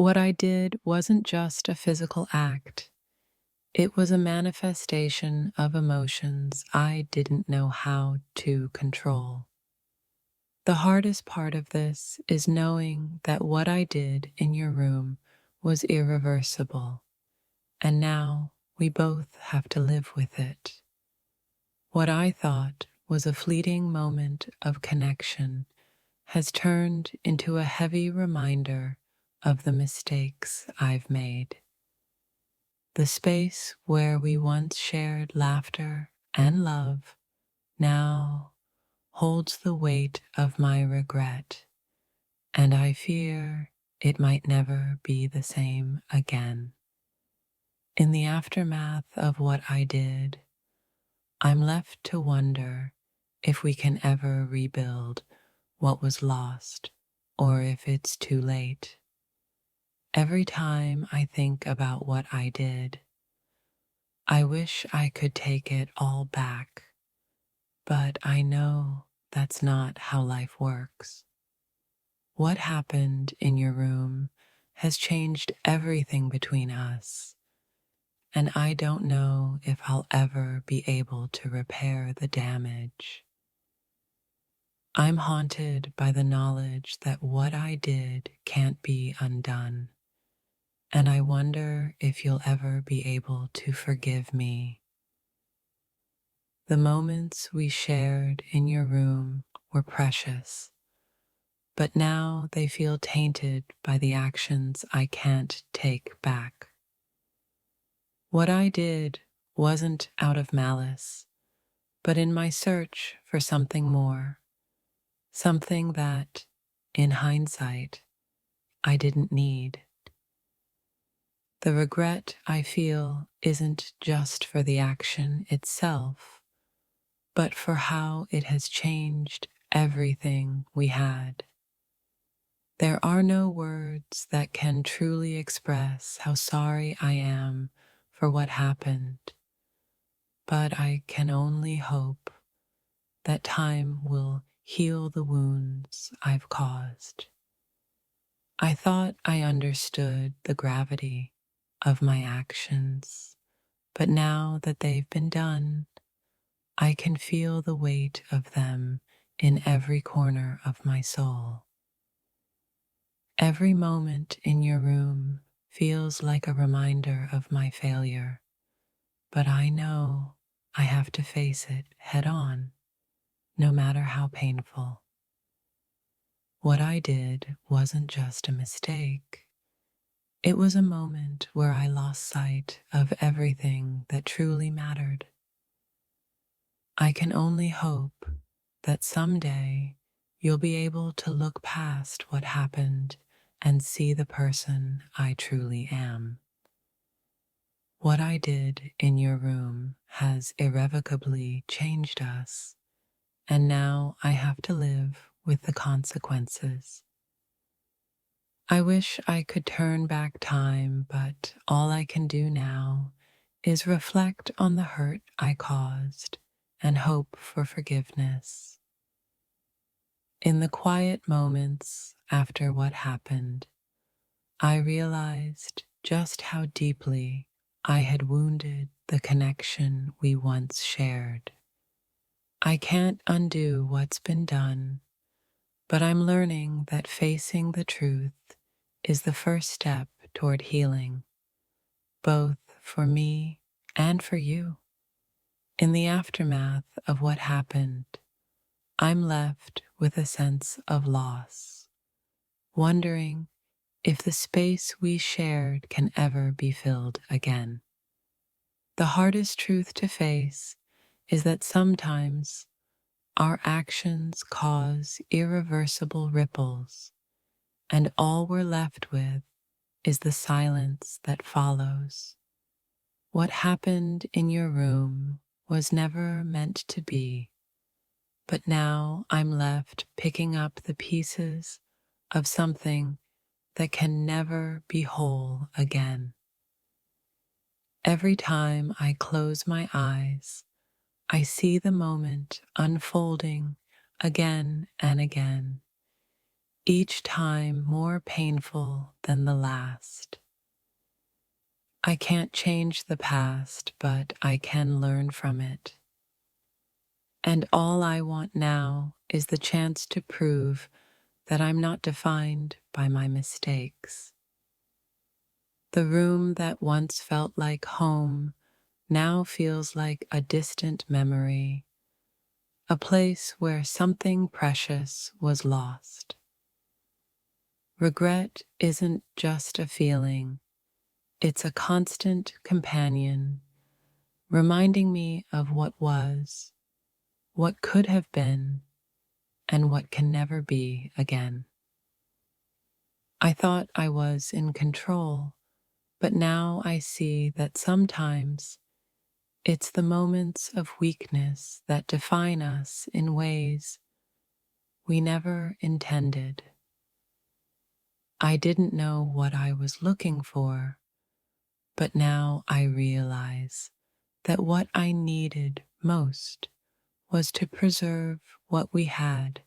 What I did wasn't just a physical act, it was a manifestation of emotions I didn't know how to control. The hardest part of this is knowing that what I did in your room was irreversible, and now we both have to live with it. What I thought was a fleeting moment of connection has turned into a heavy reminder of the mistakes I've made. The space where we once shared laughter and love now holds the weight of my regret, and I fear it might never be the same again. In the aftermath of what I did, I'm left to wonder if we can ever rebuild what was lost or if it's too late. Every time I think about what I did, I wish I could take it all back, but I know that's not how life works. What happened in your room has changed everything between us, and I don't know if I'll ever be able to repair the damage. I'm haunted by the knowledge that what I did can't be undone, and I wonder if you'll ever be able to forgive me. The moments we shared in your room were precious, but now they feel tainted by the actions I can't take back. What I did wasn't out of malice, but in my search for something more, something that, in hindsight, I didn't need. The regret I feel isn't just for the action itself, but for how it has changed everything we had. There are no words that can truly express how sorry I am for what happened, but I can only hope that time will heal the wounds I've caused. I thought I understood the gravity of my actions, but now that they've been done, I can feel the weight of them in every corner of my soul. Every moment in your room feels like a reminder of my failure, but I know I have to face it head on, no matter how painful. What I did wasn't just a mistake. It was a moment where I lost sight of everything that truly mattered. I can only hope that someday you'll be able to look past what happened and see the person I truly am. What I did in your room has irrevocably changed us, and now I have to live with the consequences. I wish I could turn back time, but all I can do now is reflect on the hurt I caused and hope for forgiveness. In the quiet moments after what happened, I realized just how deeply I had wounded the connection we once shared. I can't undo what's been done, but I'm learning that facing the truth is the first step toward healing, both for me and for you. In the aftermath of what happened, I'm left with a sense of loss, wondering if the space we shared can ever be filled again. The hardest truth to face is that sometimes our actions cause irreversible ripples, and all we're left with is the silence that follows. What happened in your room was never meant to be, but now I'm left picking up the pieces of something that can never be whole again. Every time I close my eyes, I see the moment unfolding again and again, each time more painful than the last. I can't change the past, but I can learn from it. And all I want now is the chance to prove that I'm not defined by my mistakes. The room that once felt like home now feels like a distant memory, a place where something precious was lost. Regret isn't just a feeling, it's a constant companion, reminding me of what was, what could have been, and what can never be again. I thought I was in control, but now I see that sometimes it's the moments of weakness that define us in ways we never intended. I didn't know what I was looking for, but now I realize that what I needed most was to preserve what we had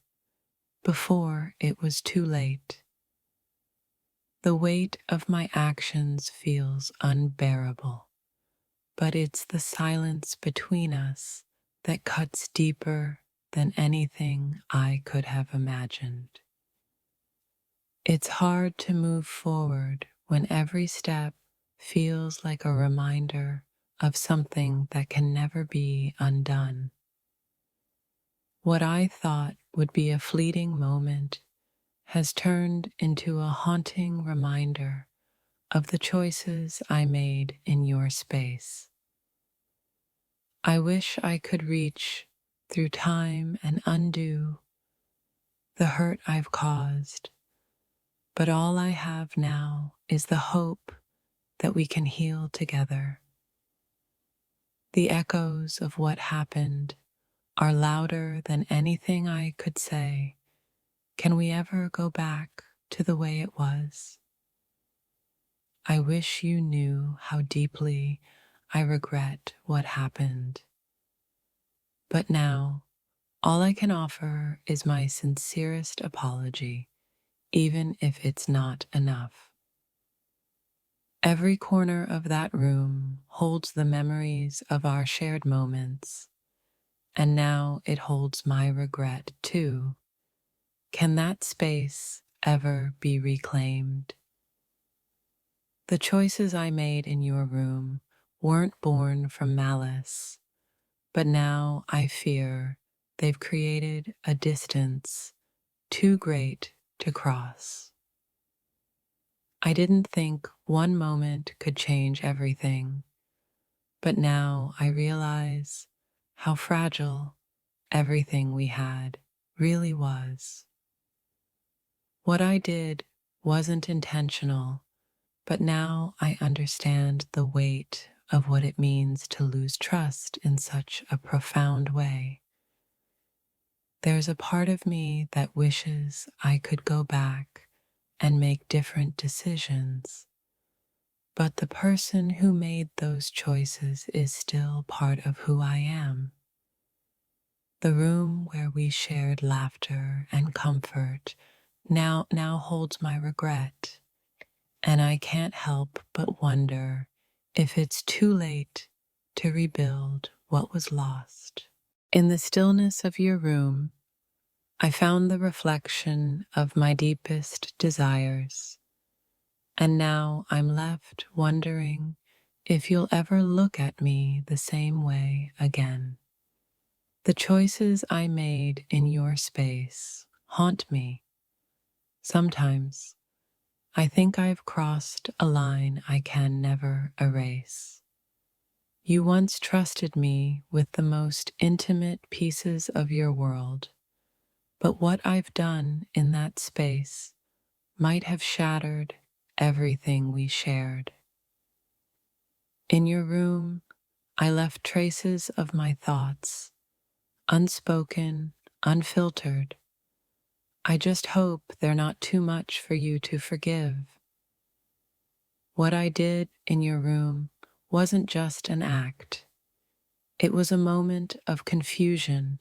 before it was too late. The weight of my actions feels unbearable, but it's the silence between us that cuts deeper than anything I could have imagined. It's hard to move forward when every step feels like a reminder of something that can never be undone. What I thought would be a fleeting moment has turned into a haunting reminder of the choices I made in your space. I wish I could reach through time and undo the hurt I've caused, but all I have now is the hope that we can heal together. The echoes of what happened are louder than anything I could say. Can we ever go back to the way it was? I wish you knew how deeply I regret what happened. But now, all I can offer is my sincerest apology, even if it's not enough. Every corner of that room holds the memories of our shared moments, and now it holds my regret too. Can that space ever be reclaimed? The choices I made in your room weren't born from malice, but now I fear they've created a distance too great to cross. I didn't think one moment could change everything, but now I realize how fragile everything we had really was. What I did wasn't intentional, but now I understand the weight of what it means to lose trust in such a profound way. There's a part of me that wishes I could go back and make different decisions, but the person who made those choices is still part of who I am. The room where we shared laughter and comfort now holds my regret, and I can't help but wonder if it's too late to rebuild what was lost. In the stillness of your room, I found the reflection of my deepest desires, and now I'm left wondering if you'll ever look at me the same way again. The choices I made in your space haunt me. Sometimes I think I've crossed a line I can never erase. You once trusted me with the most intimate pieces of your world, but what I've done in that space might have shattered everything we shared. In your room, I left traces of my thoughts, unspoken, unfiltered. I just hope they're not too much for you to forgive. What I did in your room wasn't just an act. It was a moment of confusion,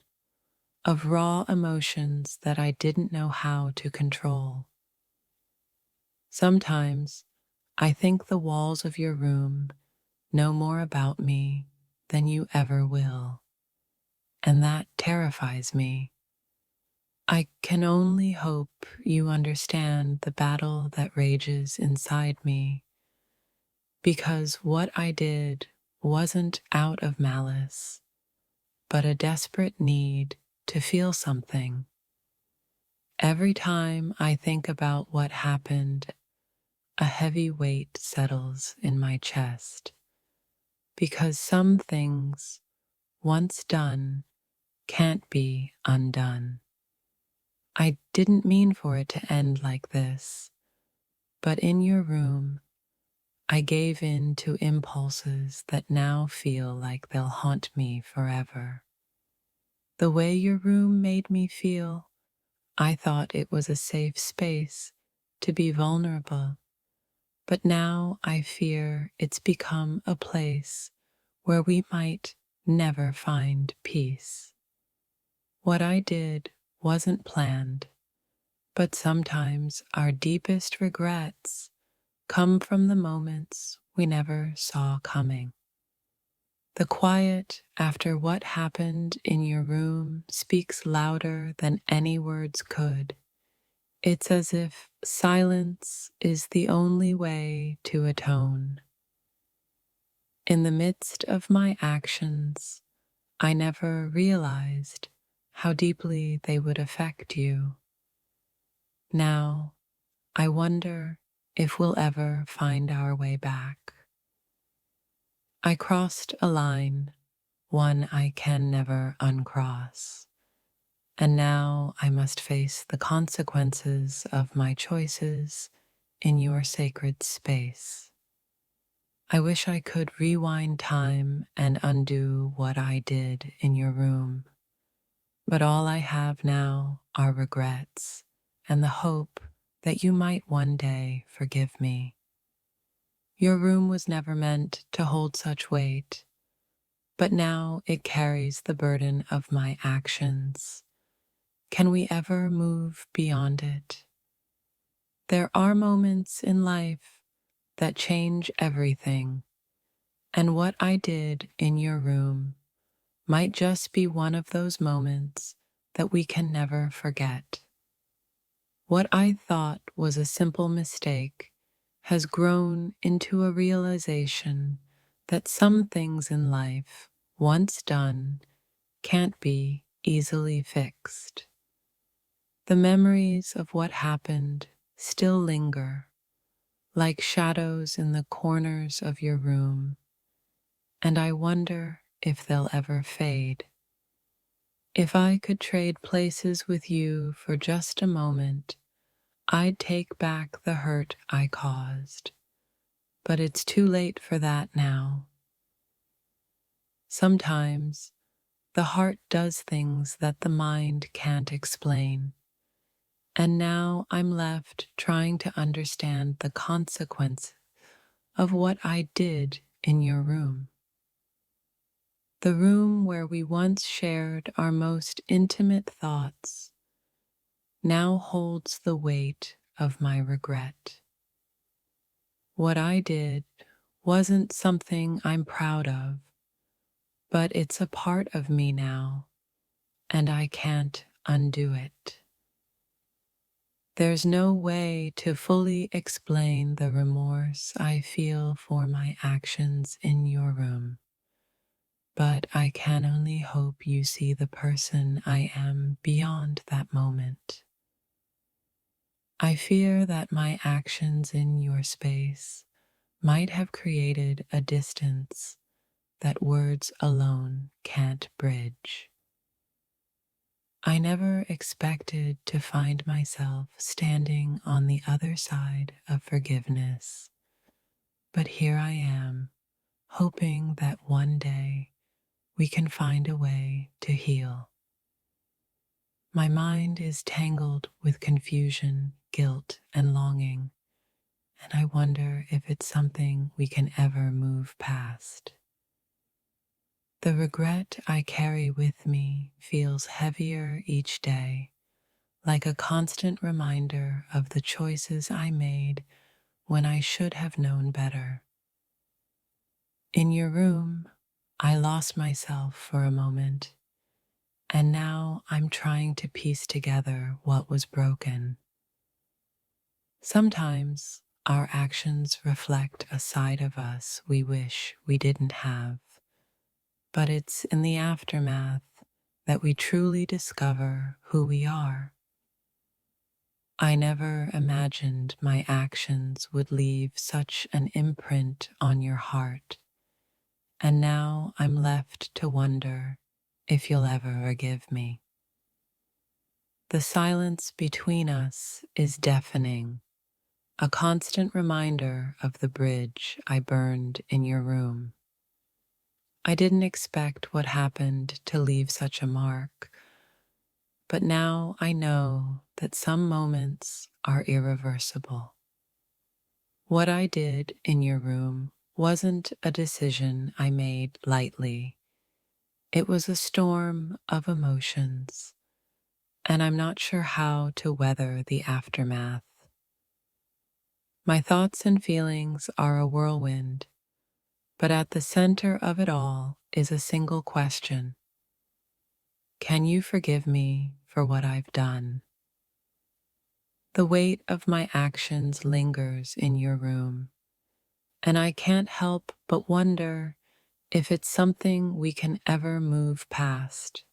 of raw emotions that I didn't know how to control. Sometimes I think the walls of your room know more about me than you ever will, and that terrifies me. I can only hope you understand the battle that rages inside me, because what I did wasn't out of malice, but a desperate need to feel something. Every time I think about what happened, a heavy weight settles in my chest, because some things, once done, can't be undone. I didn't mean for it to end like this, but in your room, I gave in to impulses that now feel like they'll haunt me forever. The way your room made me feel, I thought it was a safe space to be vulnerable, but now I fear it's become a place where we might never find peace. What I did wasn't planned, but sometimes our deepest regrets come from the moments we never saw coming. The quiet after what happened in your room speaks louder than any words could. It's as if silence is the only way to atone. In the midst of my actions, I never realized how deeply they would affect you. Now, I wonder if we'll ever find our way back. I crossed a line, one I can never uncross, and now I must face the consequences of my choices in your sacred space. I wish I could rewind time and undo what I did in your room, but all I have now are regrets and the hope that you might one day forgive me. Your room was never meant to hold such weight, but now it carries the burden of my actions. Can we ever move beyond it? There are moments in life that change everything, and what I did in your room might just be one of those moments that we can never forget. What I thought was a simple mistake has grown into a realization that some things in life, once done, can't be easily fixed. The memories of what happened still linger, like shadows in the corners of your room, and I wonder if they'll ever fade. If I could trade places with you for just a moment, I'd take back the hurt I caused, but it's too late for that now. Sometimes the heart does things that the mind can't explain, and now I'm left trying to understand the consequence of what I did in your room. The room where we once shared our most intimate thoughts now holds the weight of my regret. What I did wasn't something I'm proud of, but it's a part of me now, and I can't undo it. There's no way to fully explain the remorse I feel for my actions in your room, but I can only hope you see the person I am beyond that moment. I fear that my actions in your space might have created a distance that words alone can't bridge. I never expected to find myself standing on the other side of forgiveness, but here I am, hoping that one day we can find a way to heal. My mind is tangled with confusion, guilt, and longing, and I wonder if it's something we can ever move past. The regret I carry with me feels heavier each day, like a constant reminder of the choices I made when I should have known better. In your room, I lost myself for a moment, and now I'm trying to piece together what was broken. Sometimes our actions reflect a side of us we wish we didn't have, but it's in the aftermath that we truly discover who we are. I never imagined my actions would leave such an imprint on your heart, and now I'm left to wonder if you'll ever forgive me. The silence between us is deafening, a constant reminder of the bridge I burned in your room. I didn't expect what happened to leave such a mark, but now I know that some moments are irreversible. What I did in your room wasn't a decision I made lightly. It was a storm of emotions, and I'm not sure how to weather the aftermath. My thoughts and feelings are a whirlwind, but at the center of it all is a single question. Can you forgive me for what I've done? The weight of my actions lingers in your room, and I can't help but wonder if it's something we can ever move past.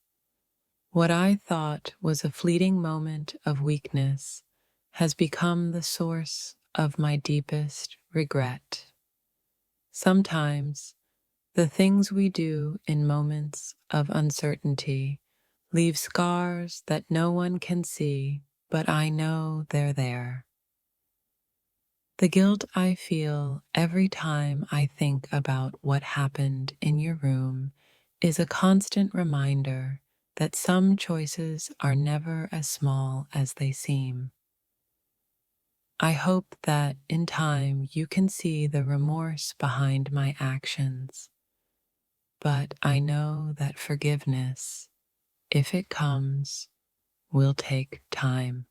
What I thought was a fleeting moment of weakness has become the source of my deepest regret. Sometimes, the things we do in moments of uncertainty leave scars that no one can see, but I know they're there. The guilt I feel every time I think about what happened in your room is a constant reminder that some choices are never as small as they seem. I hope that in time you can see the remorse behind my actions, but I know that forgiveness, if it comes, will take time.